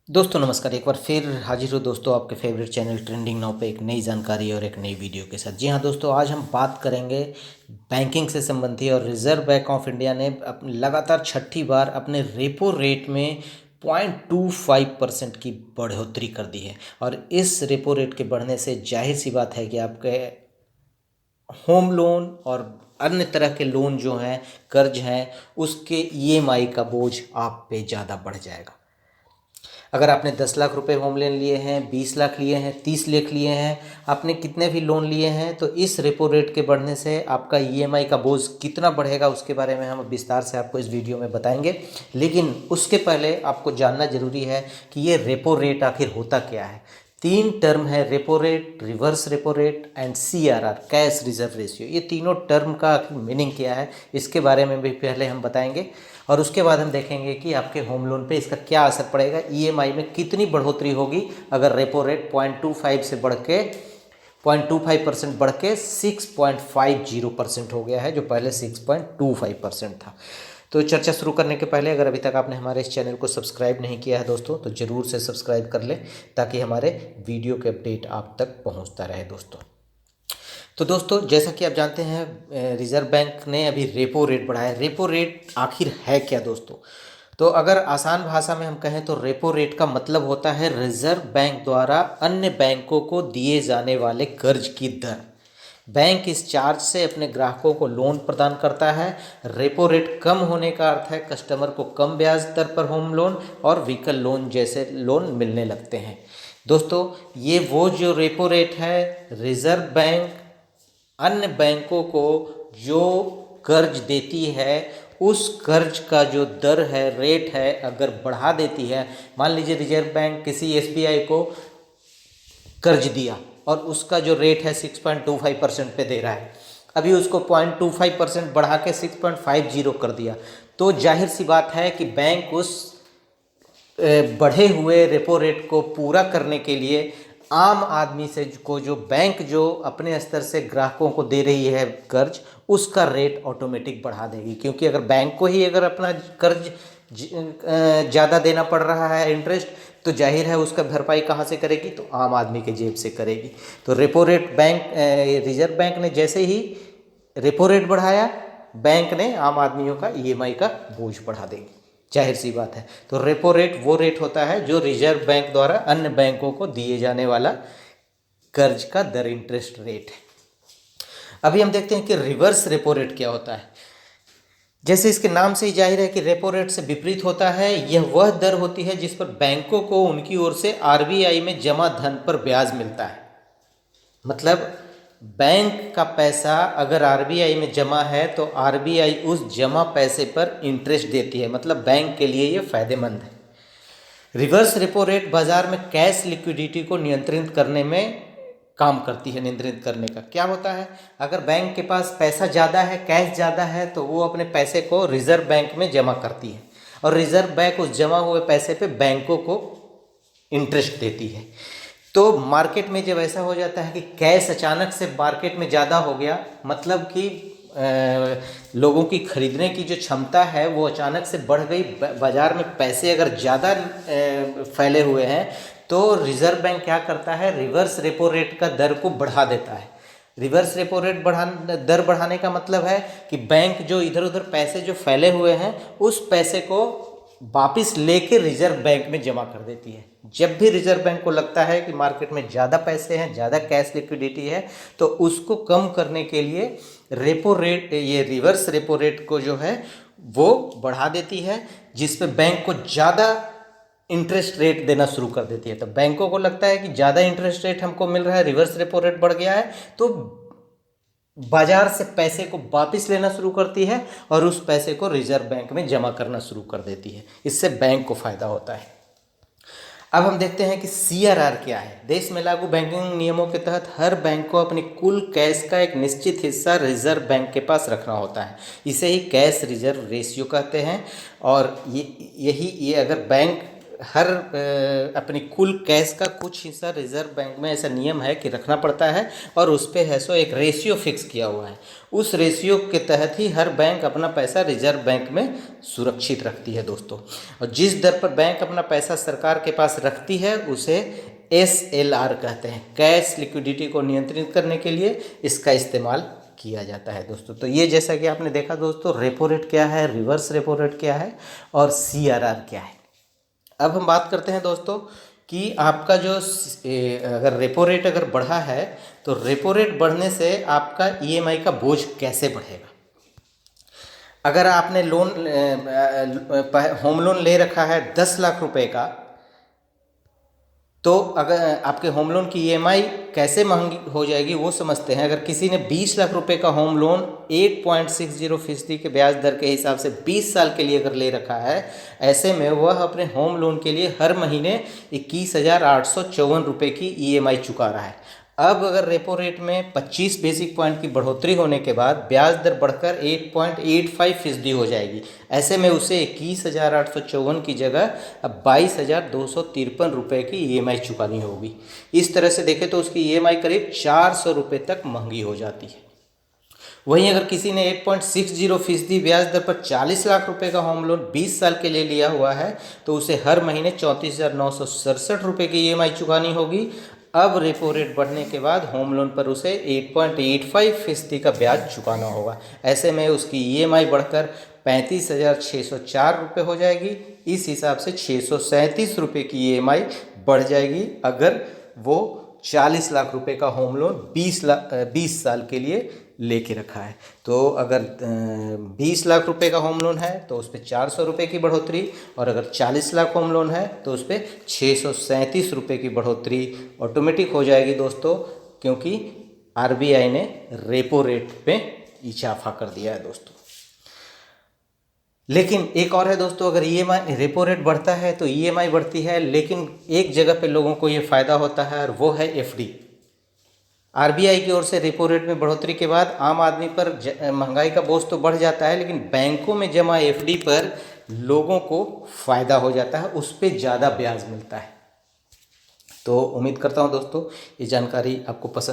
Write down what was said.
दोस्तों नमस्कार। एक बार फिर हाजिर हो दोस्तों आपके फेवरेट चैनल ट्रेंडिंग नाउ पे एक नई जानकारी और एक नई वीडियो के साथ। जी हाँ दोस्तों, आज हम बात करेंगे बैंकिंग से संबंधित। और रिजर्व बैंक ऑफ इंडिया ने लगातार छठी बार अपने रेपो रेट में 0.25% की बढ़ोतरी कर दी है। और इस रेपो रेट के बढ़ने से जाहिर सी बात है कि आपके होम लोन और अन्य तरह के लोन जो हैं, कर्ज हैं, उसके ईएमआई का बोझ आप पे ज़्यादा बढ़ जाएगा। अगर आपने 10 लाख रुपए होम लोन लिए हैं, 20 लाख लिए हैं, 30 लाख लिए हैं, आपने कितने भी लोन लिए हैं, तो इस रेपो रेट के बढ़ने से आपका ईएमआई का बोझ कितना बढ़ेगा उसके बारे में हम विस्तार से आपको इस वीडियो में बताएंगे। लेकिन उसके पहले आपको जानना जरूरी है कि ये रेपो रेट आखिर होता क्या है। 3 टर्म है, repo rate, reverse repo rate and CRR, cash reserve ratio. ये तीनों टर्म का मीनिंग क्या है इसके बारे में भी पहले हम बताएंगे। और उसके बाद हम देखेंगे कि आपके होम लोन पे इसका क्या असर पड़ेगा, ईएमआई में कितनी बढ़ोतरी होगी अगर रेपो रेट 0.25 से बढ़ के 0.25% बढ़ के 6.50% हो गया है, जो पहले 6.25% था। तो चर्चा शुरू करने के पहले अगर अभी तक आपने हमारे इस चैनल को सब्सक्राइब नहीं किया है दोस्तों, तो ज़रूर से सब्सक्राइब कर लें ताकि हमारे वीडियो के अपडेट आप तक पहुंचता रहे दोस्तों। तो दोस्तों, जैसा कि आप जानते हैं रिजर्व बैंक ने अभी रेपो रेट बढ़ाया है। रेपो रेट आखिर है क्या दोस्तों? तो अगर आसान भाषा में हम कहें तो रेपो रेट का मतलब होता है रिजर्व बैंक द्वारा अन्य बैंकों को दिए जाने वाले कर्ज की दर। बैंक इस चार्ज से अपने ग्राहकों को लोन प्रदान करता है। रेपो रेट कम होने का अर्थ है कस्टमर को कम ब्याज दर पर होम लोन और व्हीकल लोन जैसे लोन मिलने लगते हैं। दोस्तों, ये वो जो रेपो रेट है, रिजर्व बैंक अन्य बैंकों को जो कर्ज देती है उस कर्ज का जो दर है, रेट है, अगर बढ़ा देती है। मान लीजिए रिजर्व बैंक किसी एसबीआई को कर्ज दिया और उसका जो रेट है 6.25% पे दे रहा है, अभी उसको 0.25% बढ़ा के 6.50 कर दिया, तो जाहिर सी बात है कि बैंक उस बढ़े हुए रेपो रेट को पूरा करने के लिए आम आदमी से को जो बैंक जो अपने स्तर से ग्राहकों को दे रही है कर्ज, उसका रेट ऑटोमेटिक बढ़ा देगी। क्योंकि अगर बैंक को ही अगर अपना कर्ज ज़्यादा देना पड़ रहा है इंटरेस्ट, तो जाहिर है उसका भरपाई कहाँ से करेगी, तो आम आदमी के जेब से करेगी। तो रेपो रेट रिजर्व बैंक ने जैसे ही रेपो रेट बढ़ाया, बैंक ने आम आदमियों का ईएमआई का बोझ बढ़ा देगी, जाहिर सी बात है। तो रेपो रेट वो रेट होता है जो रिजर्व बैंक द्वारा अन्य बैंकों को दिए जाने वाला कर्ज का दर, इंटरेस्ट रेट है। अभी हम देखते हैं कि रिवर्स रेपो रेट क्या होता है। जैसे इसके नाम से ही जाहिर है कि रेपो रेट से विपरीत होता है। यह वह दर होती है जिस पर बैंकों को उनकी ओर से आरबीआई में जमा धन पर ब्याज मिलता है। मतलब बैंक का पैसा अगर आरबीआई में जमा है तो आरबीआई उस जमा पैसे पर इंटरेस्ट देती है। मतलब बैंक के लिए ये फायदेमंद है। रिवर्स रेपो रेट बाजार में कैश लिक्विडिटी को नियंत्रित करने में काम करती है। नियंत्रित करने का क्या होता है, अगर बैंक के पास पैसा ज़्यादा है, कैश ज़्यादा है, तो वो अपने पैसे को रिजर्व बैंक में जमा करती है और रिजर्व बैंक उस जमा हुए पैसे पे बैंकों को इंटरेस्ट देती है। तो मार्केट में जब ऐसा हो जाता है कि कैश अचानक से मार्केट में ज़्यादा हो गया, मतलब कि लोगों की खरीदने की जो क्षमता है वो अचानक से बढ़ गई, बाज़ार में पैसे अगर ज़्यादा फैले हुए हैं, तो रिजर्व बैंक क्या करता है, रिवर्स रेपो रेट का दर को बढ़ा देता है। रिवर्स रेपो रेट दर बढ़ाने का मतलब है कि बैंक जो इधर उधर पैसे जो फैले हुए हैं उस पैसे को वापिस लेके रिजर्व बैंक में जमा कर देती है। जब भी रिजर्व बैंक को लगता है कि मार्केट में ज़्यादा पैसे हैं, ज़्यादा कैश लिक्विडिटी है, तो उसको कम करने के लिए रेपो रेट, ये रिवर्स रेपो रेट को जो है वो बढ़ा देती है, जिस पे बैंक को ज़्यादा इंटरेस्ट रेट देना शुरू कर देती है। तो बैंकों को लगता है कि ज़्यादा इंटरेस्ट रेट हमको मिल रहा है, रिवर्स रेपो रेट बढ़ गया है, तो बाजार से पैसे को वापस लेना शुरू करती है और उस पैसे को रिजर्व बैंक में जमा करना शुरू कर देती है। इससे बैंक को फायदा होता है। अब हम देखते हैं कि सीआरआर क्या है। देश में लागू बैंकिंग नियमों के तहत हर बैंक को अपनी कुल कैश का एक निश्चित हिस्सा रिजर्व बैंक के पास रखना होता है। इसे ही कैश रिजर्व रेशियो कहते हैं। और ये अगर बैंक हर अपनी कुल कैश का कुछ हिस्सा रिजर्व बैंक में, ऐसा नियम है कि रखना पड़ता है, और उस पर है सो एक रेशियो फिक्स किया हुआ है। उस रेशियो के तहत ही हर बैंक अपना पैसा रिजर्व बैंक में सुरक्षित रखती है दोस्तों। और जिस दर पर बैंक अपना पैसा सरकार के पास रखती है उसे SLR कहते हैं। कैश लिक्विडिटी को नियंत्रित करने के लिए इसका इस्तेमाल किया जाता है दोस्तों। तो ये जैसा कि आपने देखा दोस्तों, रेपो रेट क्या है, रिवर्स रेपो रेट क्या है और CRR क्या है। अब हम बात करते हैं दोस्तों कि आपका जो अगर रेपो रेट अगर बढ़ा है तो रेपो रेट बढ़ने से आपका EMI का बोझ कैसे बढ़ेगा। अगर आपने होम लोन ले रखा है 10 लाख रुपए का, तो अगर आपके होम लोन की EMI कैसे महंगी हो जाएगी वो समझते हैं। अगर किसी ने 20 लाख रुपए का होम लोन 8.60% के ब्याज दर के हिसाब से 20 साल के लिए अगर ले रखा है, ऐसे में वह अपने होम लोन के लिए हर महीने 21,854 रुपये की EMI चुका रहा है। अब अगर रेपो रेट में 25 बेसिक पॉइंट की बढ़ोतरी होने के बाद ब्याज दर बढ़कर 8.85% हो जाएगी। ऐसे में उसे 21,854 की जगह अब 22,253 रुपये की EMI चुकानी होगी। इस तरह से देखें तो उसकी EMI करीब 400 रुपये तक महंगी हो जाती है। वहीं अगर किसी ने 8.60% ब्याज दर पर 40 लाख रुपए का होम लोन 20 साल के लिए लिया हुआ है, तो उसे हर महीने 34,967 रुपये की EMI चुकानी होगी। अब रेपो रेट बढ़ने के बाद होम लोन पर उसे 8.85% का ब्याज चुकाना होगा। ऐसे में उसकी EMI बढ़कर 35,604 रुपये हो जाएगी। इस हिसाब से 637 रुपये की EMI बढ़ जाएगी अगर वो 40 लाख रुपए का होम लोन 20 साल के लिए लेके रखा है। तो अगर 20 लाख रुपए का होम लोन है तो उस पर 400 रुपये की बढ़ोतरी, और अगर 40 लाख होम लोन है तो उस पर 637 रुपये की बढ़ोतरी ऑटोमेटिक हो जाएगी दोस्तों, क्योंकि RBI ने रेपो रेट पे इजाफा कर दिया है दोस्तों। लेकिन एक और है दोस्तों, अगर EMI रेपो रेट बढ़ता है तो EMI बढ़ती है, लेकिन एक जगह पे लोगों को ये फ़ायदा होता है और वो है FD। RBI की ओर से रेपो रेट में बढ़ोतरी के बाद आम आदमी पर महंगाई का बोझ तो बढ़ जाता है, लेकिन बैंकों में जमा FD पर लोगों को फ़ायदा हो जाता है, उस पर ज़्यादा ब्याज मिलता है। तो उम्मीद करता हूँ दोस्तों ये जानकारी आपको पसंद